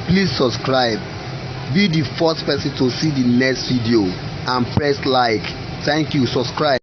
Please subscribe, be the first person to see the next video and press like. Thank you. Subscribe.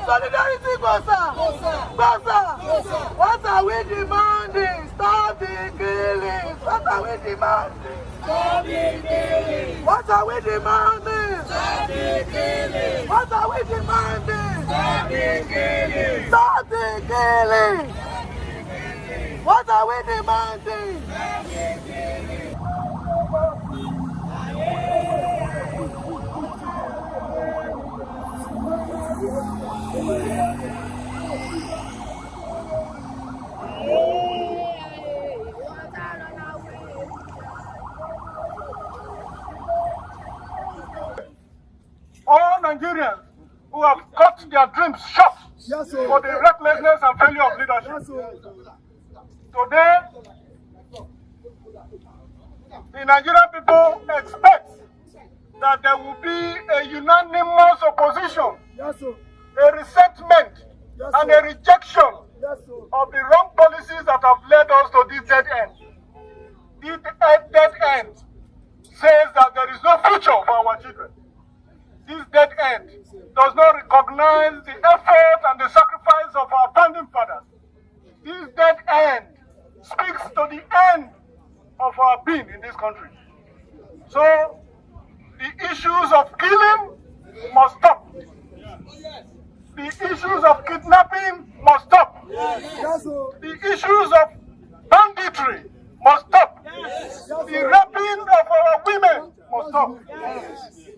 Solidarity, Bossa! What are we demanding? Stop the killings! What are we demanding? Stop the killings! What are we demanding? Stop the killings! What are we demanding? Stop the killings! Stop the killings! What are we demanding? Stop the killings! All Nigerians who have cut their dreams short for the recklessness and failure of leadership. Today, the Nigerian people expect that there will be a unanimous opposition, a resentment, and a rejection of the wrong policies that have led us to this dead end. This dead end says that there is no future for our children. This dead end does not recognize the effort and the sacrifice of our founding fathers. This dead end speaks to the end of our being in this country. So, the issues of killing must stop. The issues of kidnapping must stop. The issues of banditry must stop. The raping of our women must stop.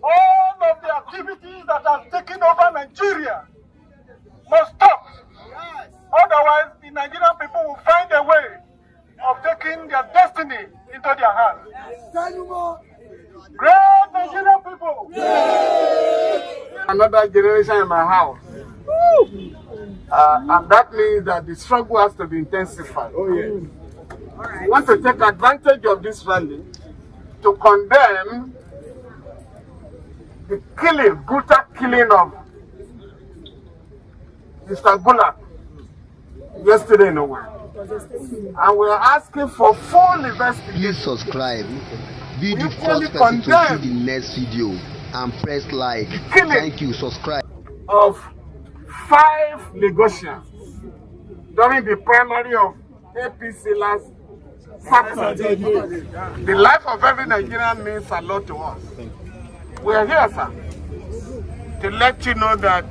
All of the activities that have taken over Nigeria must stop. Otherwise, the Nigerian people will find a way of taking their destiny into their hands. Great Nigerian people! Another generation in my house. And that means that the struggle has to be intensified. We want to take advantage of this rally to condemn the brutal killing of Mr. Bullock yesterday in Owerri. And we are asking for full investigation. Please subscribe, be the first person to see the next video and press like. Thank you. Subscribe. Of 5 Lagosians during the primary of APC last Saturday. The life of every Nigerian means a lot to us. We are here, sir, to let you know that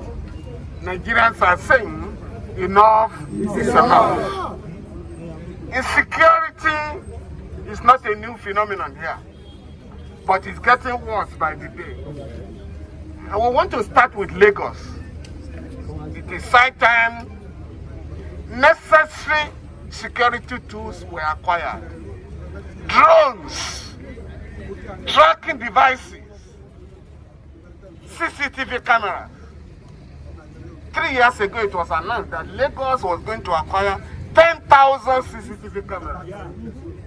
Nigerians are saying enough is enough. Insecurity is not a new phenomenon here, but it's getting worse by the day. And we want to start with Lagos. It is high time necessary security tools were acquired. Drones, tracking devices, CCTV cameras. 3 years ago, it was announced that Lagos was going to acquire 10,000 CCTV cameras.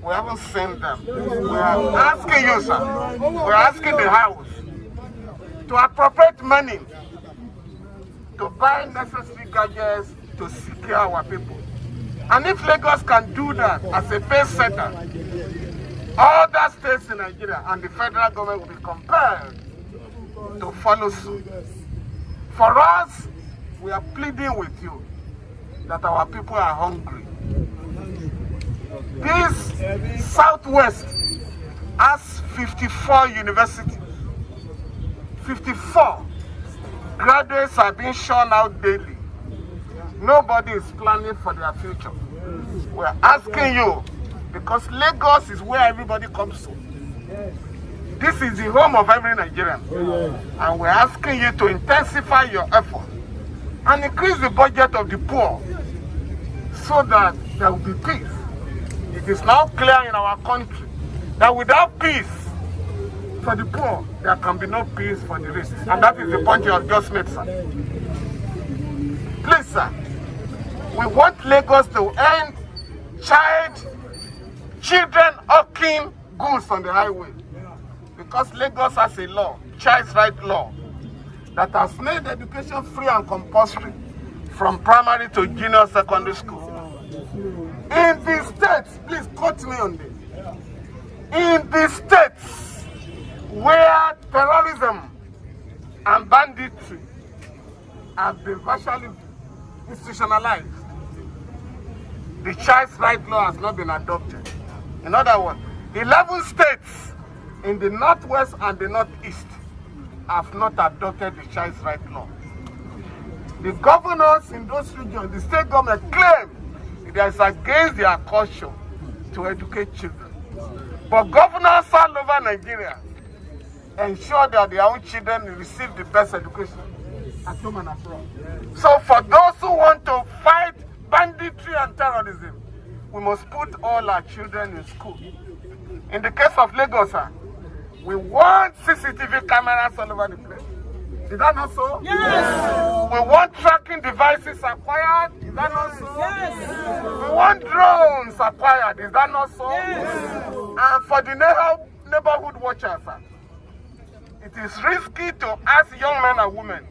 We haven't seen them. We are asking you, sir, we are asking the House to appropriate money to buy necessary gadgets to secure our people. And if Lagos can do that as a pace setter, other states in Nigeria and the federal government will be compelled to follow suit. For us, we are pleading with you that our people are hungry. This Southwest has 54 universities. 54 graduates are being shone out daily. Nobody is planning for their future. We're asking you, because Lagos is where everybody comes to. This is the home of every Nigerian. And we're asking you to intensify your effort and increase the budget of the poor so that there will be peace It is now clear in our country that without peace for the poor, there can be no peace for the rich. And that is the point you have just made, sir. Please, sir, we want Lagos to end children hawking goods on the highway. Because Lagos has a law, child's right law, that has made education free and compulsory from primary to junior secondary school. In the states, please quote me on this. In the states where terrorism and banditry have been virtually institutionalized, the child's right law has not been adopted. In other words, 11 states in the northwest and the northeast have not adopted the child's right law. The governors in those regions, the state government claim it is against their culture to educate children. But governors all over Nigeria ensure that their own children receive the best education at home and abroad. So for those who want to fight banditry and terrorism, we must put all our children in school. In the case of Lagos, we want CCTV cameras all over the place. Is that not so? Yes. We want tracking devices acquired. Is that not so? Yes. We want drones acquired. Is that not so? Yes. And for the neighborhood watchers, it is risky to ask young men and women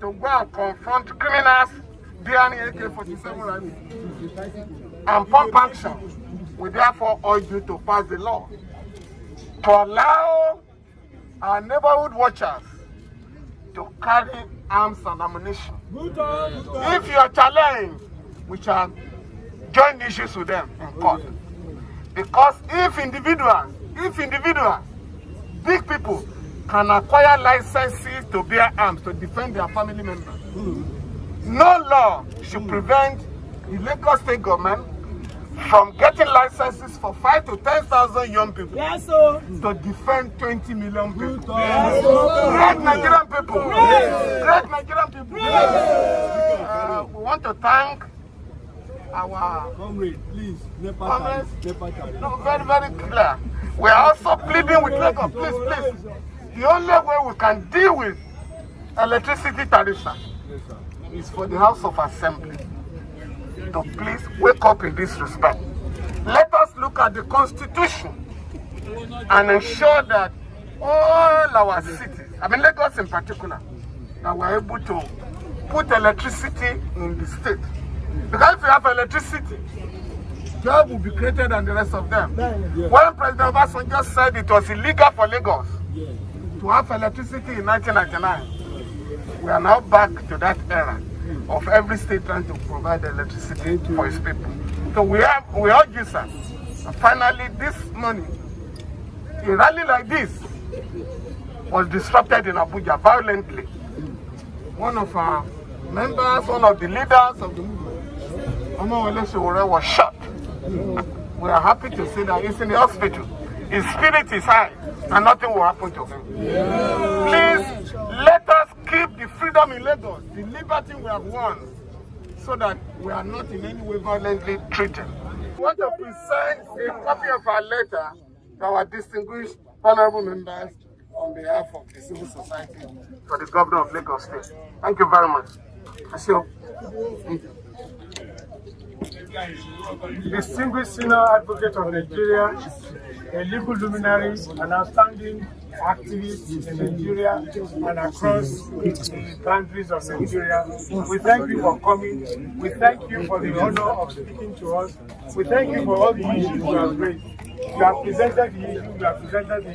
to go and confront criminals bearing AK-47 rifles and pump action. We therefore urge you to pass the law to allow our neighborhood watchers to carry arms and ammunition. If you are challenged, we shall join issues with them in court. Because if individuals, big people, can acquire licenses to bear arms to defend their family members, no law should prevent the Lagos state government from getting licenses for 5,000 to 10,000 young people to defend 20 million people. Great Nigerian people. Great Nigerian people. We want to thank our comrades. Please, no, very, very clear. We are also pleading with Lagos. Please. The only way we can deal with electricity tariffs is for the House of Assembly to please wake up in this respect. Let us look at the Constitution and ensure that all our cities, Lagos in particular, that we're able to put electricity in the state. Because if you have electricity, jobs will be created and the rest of them. When President Obasanjo said it was illegal for Lagos to have electricity in 1999, we are now back to that era of every state trying to provide electricity for its people. So we urge you, sir. And finally, this morning, a rally like this was disrupted in Abuja violently. One of our members, one of the leaders of the movement, Omowole Sowore, was shot. We are happy to say that he's in the hospital. His spirit is high and nothing will happen to him. Please, let us keep the freedom in Lagos, the liberty we have won, so that we are not in any way violently treated. We want to present a copy of our letter to our distinguished honorable members on behalf of the civil society for the governor of Lagos State. Thank you very much. Distinguished Senior Advocate of Nigeria, a legal luminary, an outstanding activist in Nigeria and across the countries of Nigeria. We thank you for coming. We thank you for the honor of speaking to us. We thank you for all the issues you have raised. You have presented the issues, you have presented the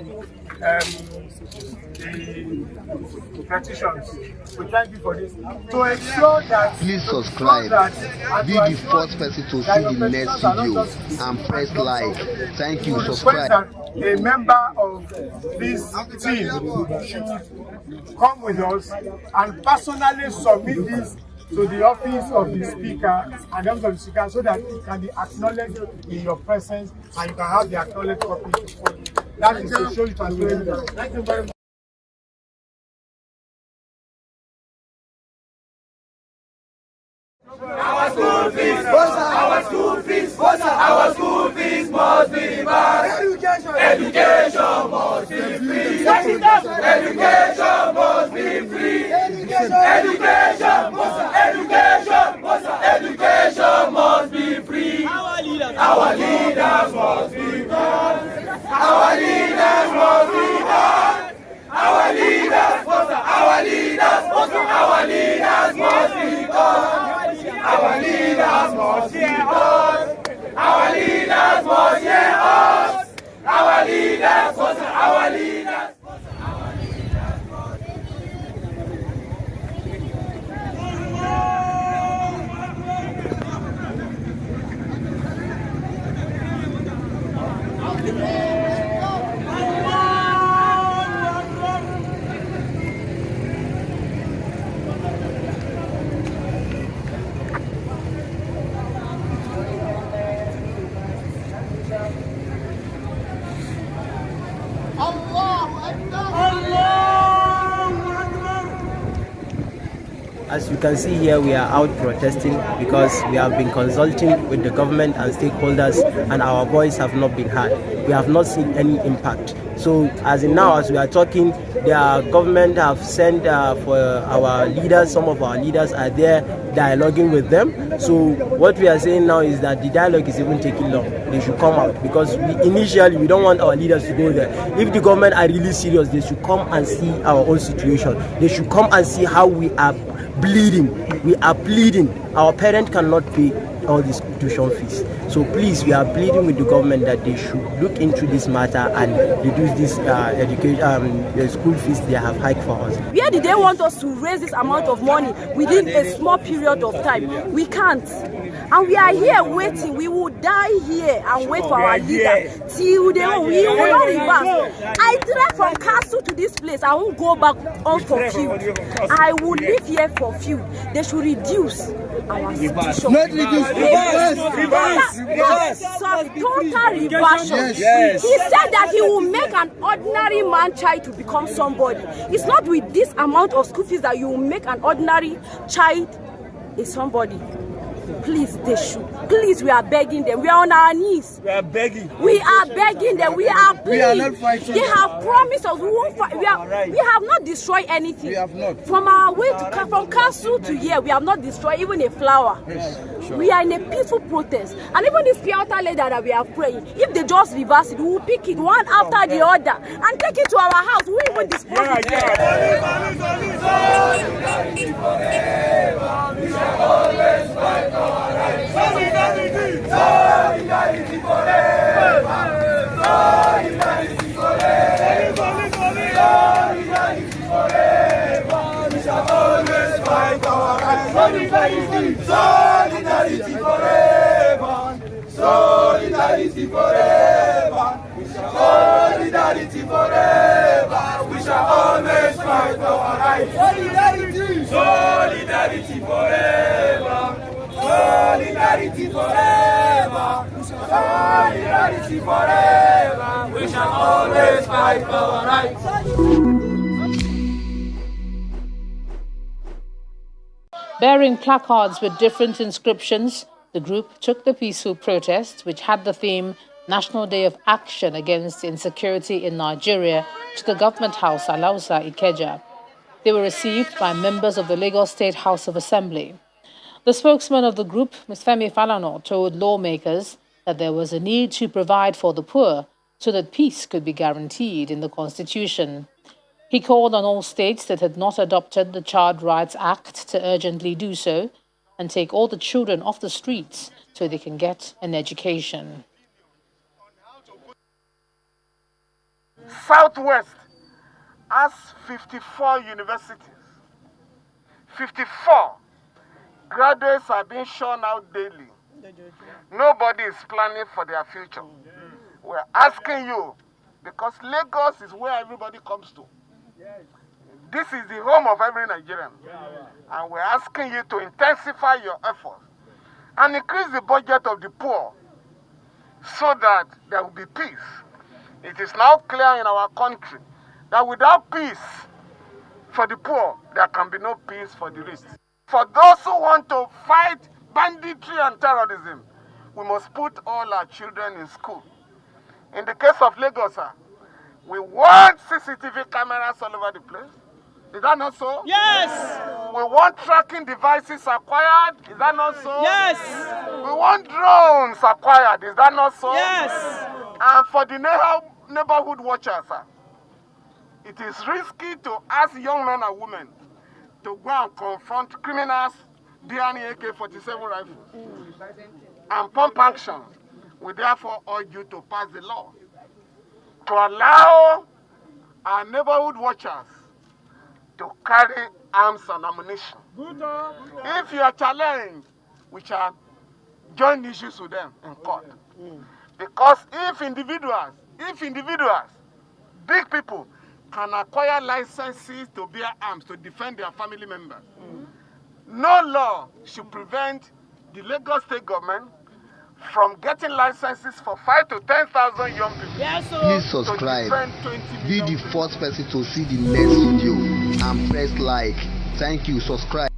petitions. We thank you for this. To ensure that please subscribe, be the first person to see the next video and press like. Thank you, subscribe. A member of this team should come with us and personally submit this to the office of the speaker and of the speaker so that it can be acknowledged in your presence and you can have the acknowledged copy. That is to show it as well. Thank you very much. Our school fees, our school fees, our school fees. must be banned. Education must be free. Education must be free. Education must be free. Our leaders must be gone. Our leaders must be gone. Our leaders must be gone. Our leaders must be gone. Our leaders must hear us. Our leaders must hear us. Our leaders must. Our leaders. As you can see here, we are out protesting because we have been consulting with the government and stakeholders, and our voice have not been heard. We have not seen any impact. So as in now, as we are talking, the government have sent for our leaders. Some of our leaders are there dialoguing with them. So what we are saying now is that the dialogue is even taking long. They should come out, because initially we don't want our leaders to go there. If the government are really serious, they should come and see our own situation. They should come and see how we are bleeding. We are pleading. Our parents cannot pay all these tuition fees. So please, we are pleading with the government that they should look into this matter and reduce this the school fees they have hiked for us. Where did they want us to raise this amount of money within a small period of time? We can't. And we are here waiting. We will die here and wait for our leader till we will not reverse. I drive from Castle to this place. I won't go back on for fuel. I will live here for fuel. They should reduce our tuition. Not reduce. Reverse. Total reversion. Yes. He said that he will make an ordinary man child to become somebody. It's not with this amount of school fees that you will make an ordinary child a somebody. Please, they should. Please, we are begging them. We are on our knees. We are begging. We are begging them. We are pleading. We are not fighting. They have promised us we won't fight. We have not destroyed anything. We have not. From our way to from Castle to here, we have not destroyed even a flower. Yes, sure. We are in a peaceful protest. And even this Piota leader that we are praying, if they just reverse it, we will pick it one after the other and take it to our house. We will dispose it. Solidarity forever. Solidarity forever. Solidarity forever. We shall always fight our rights. Solidarity forever. Solidarity forever. Solidarity forever. We shall always fight our rights. Solidarity. Solidarity forever. Solidarity forever. Solidarity forever. We shall always fight for our rights. Bearing placards with different inscriptions, the group took the peaceful protest, which had the theme National Day of Action Against Insecurity in Nigeria, to the Government House, Alausa, Ikeja. They were received by members of the Lagos State House of Assembly. The spokesman of the group, Ms. Femi Falana, told lawmakers that there was a need to provide for the poor so that peace could be guaranteed in the Constitution. He called on all states that had not adopted the Child Rights Act to urgently do so and take all the children off the streets so they can get an education. Southwest has 54 universities. 54. Graduates are being shone out daily. Nobody is planning for their future. We're asking you, because Lagos is where everybody comes to. This is the home of every Nigerian. And we're asking you to intensify your efforts and increase the budget of the poor so that there will be peace. It is now clear in our country that without peace for the poor, there can be no peace for the rich. For those who want to fight banditry and terrorism, we must put all our children in school. In the case of Lagos, we want CCTV cameras all over the place. Is that not so? Yes. We want tracking devices acquired. Is that not so? Yes. We want drones acquired. Is that not so? Yes. And for the neighborhood watchers, it is risky to ask young men and women to go and confront criminals bearing AK-47 rifles and pump action. We therefore urge you to pass the law to allow our neighborhood watchers to carry arms and ammunition. If you are challenged, we shall join issues with them in court. Because if individuals, big people, can acquire licenses to bear arms to defend their family members, no law should prevent the Lagos State government from getting licenses for 5,000 to 10,000 young people. Yes, sir. Please subscribe. Be the first person to see the next video and press like. Thank you. Subscribe.